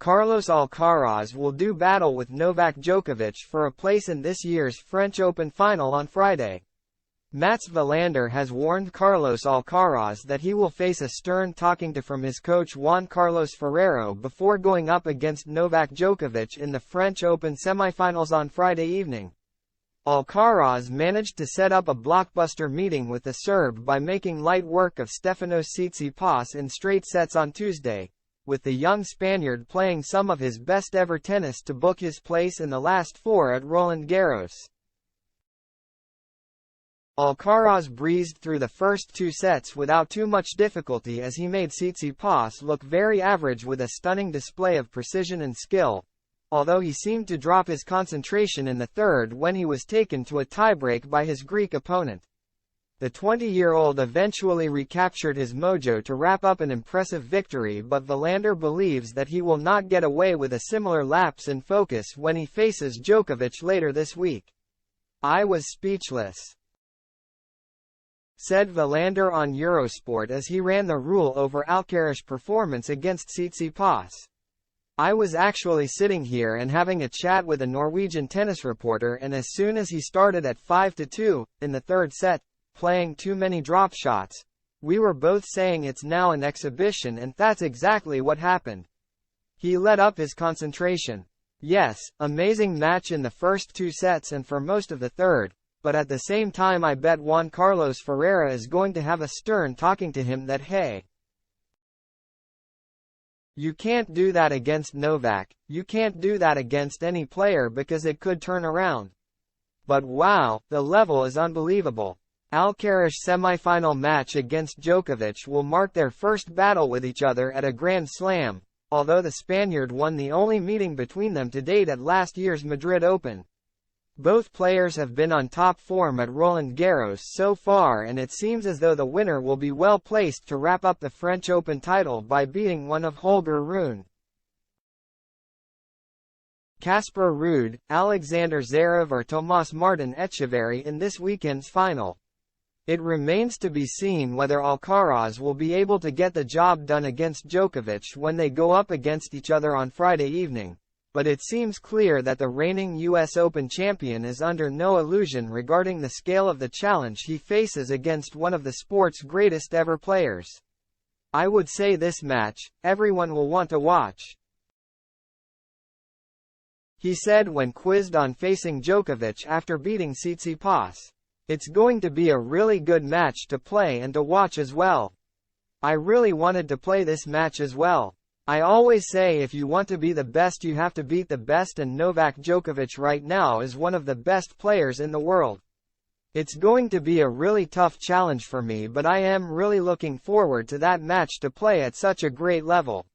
Carlos Alcaraz will do battle with Novak Djokovic for a place in this year's French Open final on Friday. Mats Wilander has warned Carlos Alcaraz that he will face a stern talking to from his coach Juan Carlos Ferrero before going up against Novak Djokovic in the French Open semifinals on Friday evening. Alcaraz managed to set up a blockbuster meeting with the Serb by making light work of Stefanos Tsitsipas in straight sets on Tuesday, with the young Spaniard playing some of his best-ever tennis to book his place in the last four at Roland Garros. Alcaraz breezed through the first two sets without too much difficulty as he made Tsitsipas look very average with a stunning display of precision and skill, although he seemed to drop his concentration in the third when he was taken to a tiebreak by his Greek opponent. The 20-year-old eventually recaptured his mojo to wrap up an impressive victory, but Wilander believes that he will not get away with a similar lapse in focus when he faces Djokovic later this week. "I was speechless," said Wilander on Eurosport as he ran the rule over Alcaraz's performance against Tsitsipas. "I was actually sitting here and having a chat with a Norwegian tennis reporter, and as soon as he started at 5-2, in the third set, playing too many drop shots, we were both saying it's now an exhibition, and that's exactly what happened. He let up his concentration. Yes, amazing match in the first two sets and for most of the third, but at the same time I bet Juan Carlos Ferrero is going to have a stern talking to him that hey, you can't do that against Novak, you can't do that against any player because it could turn around. But wow, the level is unbelievable." Alcaraz's semifinal match against Djokovic will mark their first battle with each other at a Grand Slam, although the Spaniard won the only meeting between them to date at last year's Madrid Open. Both players have been on top form at Roland Garros so far, and it seems as though the winner will be well placed to wrap up the French Open title by beating one of Holger Rune, Casper Ruud, Alexander Zverev or Tomas Martin Etcheverry in this weekend's final. It remains to be seen whether Alcaraz will be able to get the job done against Djokovic when they go up against each other on Friday evening, but it seems clear that the reigning US Open champion is under no illusion regarding the scale of the challenge he faces against one of the sport's greatest ever players. "I would say this match, everyone will want to watch," he said when quizzed on facing Djokovic after beating Tsitsipas. "It's going to be a really good match to play and to watch as well. I really wanted to play this match as well. I always say if you want to be the best you have to beat the best, and Novak Djokovic right now is one of the best players in the world. It's going to be a really tough challenge for me, but I am really looking forward to that match to play at such a great level."